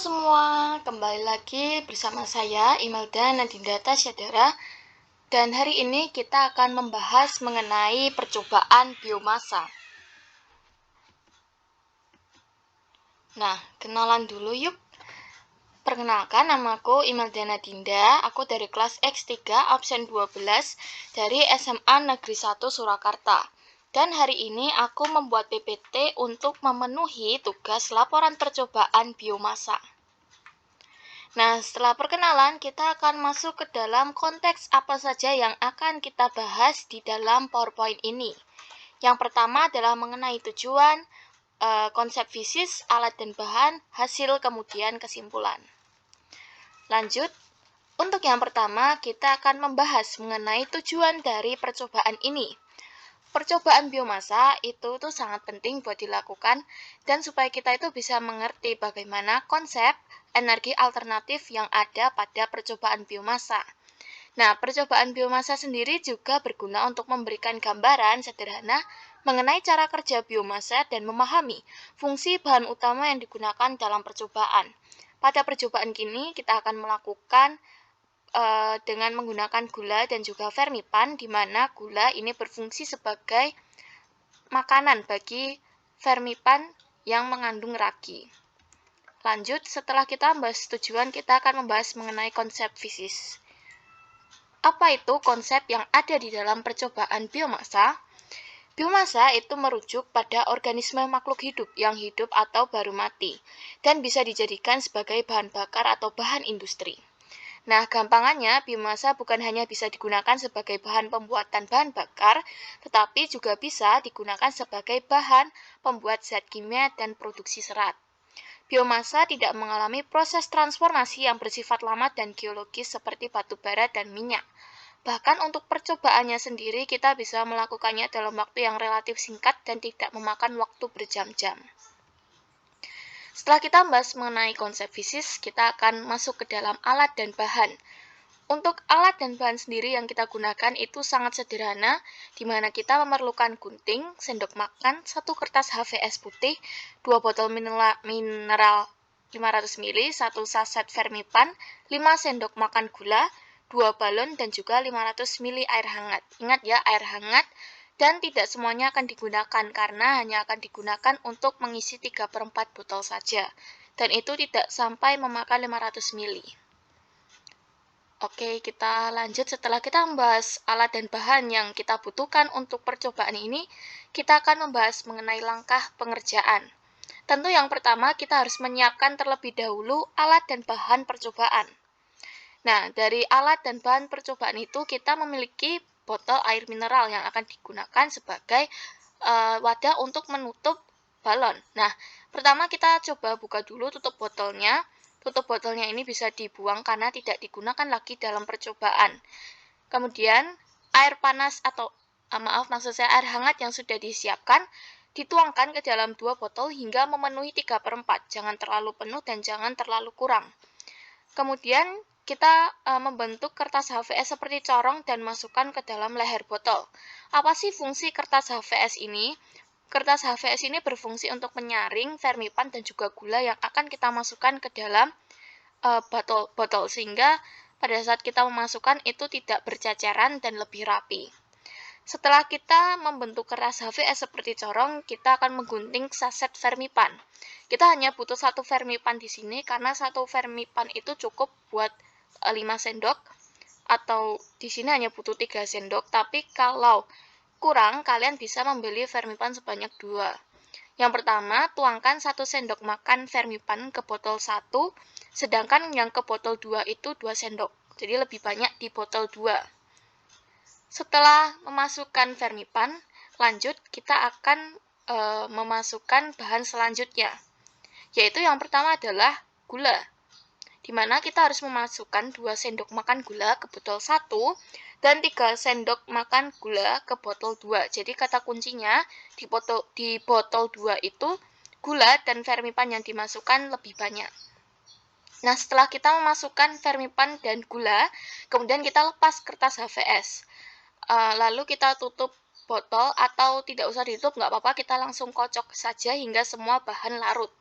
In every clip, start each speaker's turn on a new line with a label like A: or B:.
A: semua, kembali lagi bersama saya Imelda Nadinda Tasyadara. Dan hari ini kita akan membahas mengenai percobaan biomasa. Nah, kenalan dulu yuk. Perkenalkan, namaku Imelda Nadinda, aku dari kelas X3 absen 12 dari SMA Negeri 1 Surakarta. Dan hari ini aku membuat PPT untuk memenuhi tugas laporan percobaan biomasa. Nah, setelah perkenalan, kita akan masuk ke dalam konteks apa saja yang akan kita bahas di dalam PowerPoint ini. Yang pertama adalah mengenai tujuan, konsep fisis, alat dan bahan, hasil, kemudian kesimpulan. Lanjut, untuk yang pertama, kita akan membahas mengenai tujuan dari percobaan ini. Percobaan biomasa itu tuh sangat penting buat dilakukan dan supaya kita itu bisa mengerti bagaimana konsep energi alternatif yang ada pada percobaan biomasa. Nah, percobaan biomasa sendiri juga berguna untuk memberikan gambaran sederhana mengenai cara kerja biomasa dan memahami fungsi bahan utama yang digunakan dalam percobaan. Pada percobaan kini kita akan melakukan dengan menggunakan gula dan juga fermipan, di mana gula ini berfungsi sebagai makanan bagi fermipan yang mengandung ragi. Lanjut, setelah kita membahas tujuan, kita akan membahas mengenai konsep fisis. Apa itu konsep yang ada di dalam percobaan biomasa? Biomasa itu merujuk pada organisme makhluk hidup yang hidup atau baru mati, dan bisa dijadikan sebagai bahan bakar atau bahan industri. Nah, gampangannya, biomasa bukan hanya bisa digunakan sebagai bahan pembuatan bahan bakar, tetapi juga bisa digunakan sebagai bahan pembuat zat kimia dan produksi serat. Biomasa tidak mengalami proses transformasi yang bersifat lama dan geologis seperti batu bara dan minyak. Bahkan untuk percobaannya sendiri, kita bisa melakukannya dalam waktu yang relatif singkat dan tidak memakan waktu berjam-jam. Setelah kita membahas mengenai konsep fisis, kita akan masuk ke dalam alat dan bahan. Untuk alat dan bahan sendiri yang kita gunakan itu sangat sederhana, di mana kita memerlukan gunting, sendok makan, 1 kertas HVS putih, 2 botol mineral 500 ml, 1 saset fermipan, 5 sendok makan gula, 2 balon, dan juga 500 ml air hangat. Ingat ya, air hangat. Dan tidak semuanya akan digunakan karena hanya akan digunakan untuk mengisi 3/4 botol saja. Dan itu tidak sampai memakan 500 ml. Oke, kita lanjut. Setelah kita membahas alat dan bahan yang kita butuhkan untuk percobaan ini, kita akan membahas mengenai langkah pengerjaan. Tentu yang pertama kita harus menyiapkan terlebih dahulu alat dan bahan percobaan. Nah, dari alat dan bahan percobaan itu kita memiliki botol air mineral yang akan digunakan sebagai wadah untuk menutup balon. Nah, pertama kita coba buka dulu tutup botolnya. Tutup botolnya ini bisa dibuang karena tidak digunakan lagi dalam percobaan. Kemudian, air panas atau maksud saya air hangat yang sudah disiapkan dituangkan ke dalam 2 botol hingga memenuhi 3/4. Jangan terlalu penuh dan jangan terlalu kurang. Kemudian, kita membentuk kertas HVS seperti corong dan masukkan ke dalam leher botol. Apa sih fungsi kertas HVS ini? Kertas HVS ini berfungsi untuk menyaring fermipan dan juga gula yang akan kita masukkan ke dalam botol sehingga pada saat kita memasukkan itu tidak berceceran dan lebih rapi. Setelah kita membentuk kertas HVS seperti corong, kita akan menggunting saset fermipan. Kita hanya butuh 1 fermipan di sini karena 1 fermipan itu cukup buat 5 sendok atau di sini hanya butuh 3 sendok, tapi kalau kurang kalian bisa membeli fermipan sebanyak 2. Yang pertama, tuangkan 1 sendok makan fermipan ke botol 1, sedangkan yang ke botol 2 itu 2 sendok. Jadi lebih banyak di botol 2. Setelah memasukkan fermipan, lanjut kita akan memasukkan bahan selanjutnya. Yaitu yang pertama adalah gula. Di mana kita harus memasukkan 2 sendok makan gula ke botol 1 dan 3 sendok makan gula ke botol 2. Jadi kata kuncinya di botol 2 itu gula dan fermipan yang dimasukkan lebih banyak. Nah, setelah kita memasukkan fermipan dan gula, kemudian kita lepas kertas HVS. Lalu kita tutup botol atau tidak usah ditutup, nggak apa-apa, kita langsung kocok saja hingga semua bahan larut.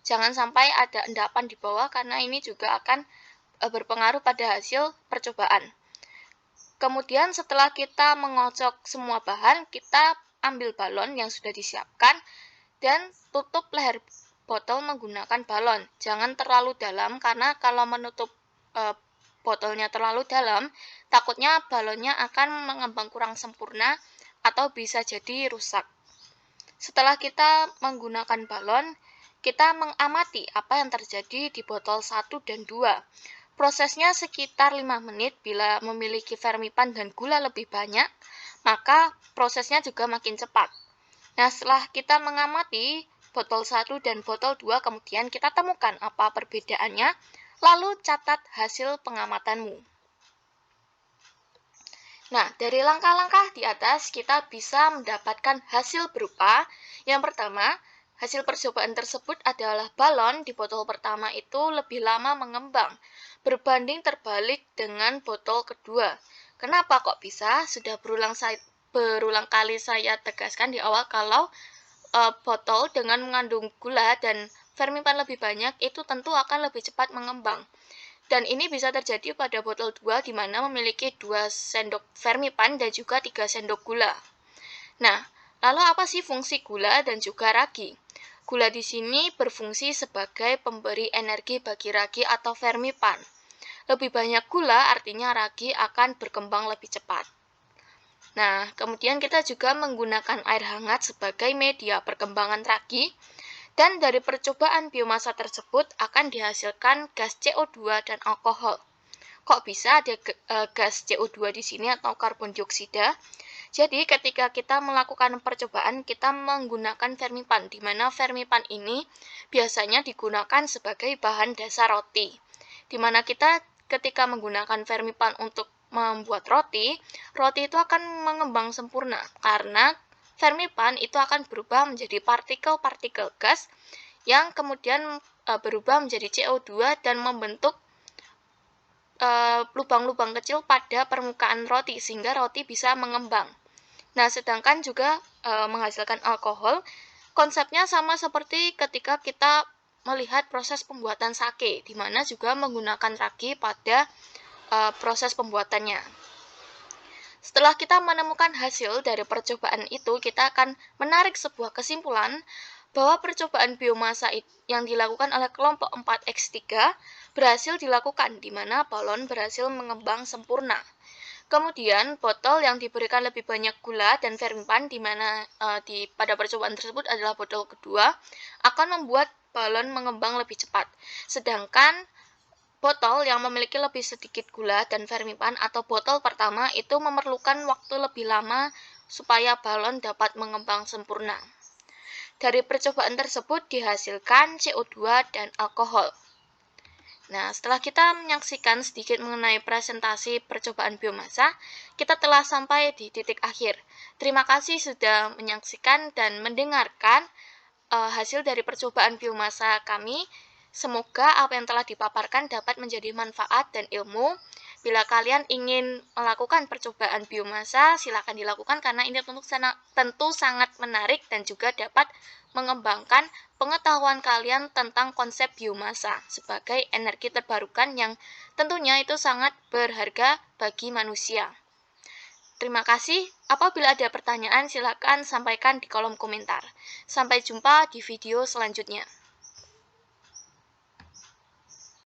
A: Jangan sampai ada endapan di bawah karena ini juga akan berpengaruh pada hasil percobaan. Kemudian setelah kita mengocok semua bahan, kita ambil balon yang sudah disiapkan dan tutup leher botol menggunakan balon. Jangan terlalu dalam karena kalau menutup botolnya terlalu dalam, takutnya balonnya akan mengembang kurang sempurna atau bisa jadi rusak. Setelah kita menggunakan balon, kita mengamati apa yang terjadi di botol 1 dan 2. Prosesnya sekitar 5 menit. Bila memiliki fermipan dan gula lebih banyak, maka prosesnya juga makin cepat. Nah, setelah kita mengamati botol 1 dan botol 2, kemudian kita temukan apa perbedaannya, lalu catat hasil pengamatanmu. Nah, dari langkah-langkah di atas, kita bisa mendapatkan hasil berupa, yang pertama, hasil percobaan tersebut adalah balon di botol pertama itu lebih lama mengembang, berbanding terbalik dengan botol kedua. Kenapa kok bisa? Sudah berulang kali saya tegaskan di awal kalau botol dengan mengandung gula dan fermipan lebih banyak itu tentu akan lebih cepat mengembang. Dan ini bisa terjadi pada botol 2 di mana memiliki 2 sendok fermipan dan juga 3 sendok gula. Nah, lalu apa sih fungsi gula dan juga ragi? Gula di sini berfungsi sebagai pemberi energi bagi ragi atau fermipan. Lebih banyak gula artinya ragi akan berkembang lebih cepat. Nah, kemudian kita juga menggunakan air hangat sebagai media perkembangan ragi. Dan dari percobaan biomasa tersebut akan dihasilkan gas CO2 dan alkohol. Kok bisa ada gas CO2 di sini atau karbon dioksida? Jadi ketika kita melakukan percobaan, kita menggunakan fermipan, di mana fermipan ini biasanya digunakan sebagai bahan dasar roti. Di mana kita ketika menggunakan fermipan untuk membuat roti itu akan mengembang sempurna karena fermipan itu akan berubah menjadi partikel-partikel gas yang kemudian berubah menjadi CO2 dan membentuk lubang-lubang kecil pada permukaan roti sehingga roti bisa mengembang. Nah, sedangkan juga menghasilkan alkohol, konsepnya sama seperti ketika kita melihat proses pembuatan sake, di mana juga menggunakan ragi pada proses pembuatannya. Setelah kita menemukan hasil dari percobaan itu, kita akan menarik sebuah kesimpulan bahwa percobaan biomasa yang dilakukan oleh kelompok 4X3 berhasil dilakukan, di mana balon berhasil mengembang sempurna. Kemudian, botol yang diberikan lebih banyak gula dan fermipan, di mana pada percobaan tersebut adalah botol kedua, akan membuat balon mengembang lebih cepat. Sedangkan botol yang memiliki lebih sedikit gula dan fermipan atau botol pertama itu memerlukan waktu lebih lama supaya balon dapat mengembang sempurna. Dari percobaan tersebut dihasilkan CO2 dan alkohol. Nah, setelah kita menyaksikan sedikit mengenai presentasi percobaan biomasa, kita telah sampai di titik akhir. Terima kasih sudah menyaksikan dan mendengarkan hasil dari percobaan biomasa kami. Semoga apa yang telah dipaparkan dapat menjadi manfaat dan ilmu. Bila kalian ingin melakukan percobaan biomasa, silakan dilakukan karena ini tentu sangat menarik dan juga dapat mengembangkan pengetahuan kalian tentang konsep biomasa sebagai energi terbarukan yang tentunya itu sangat berharga bagi manusia. Terima kasih. Apabila ada pertanyaan, silakan sampaikan di kolom komentar. Sampai jumpa di video selanjutnya.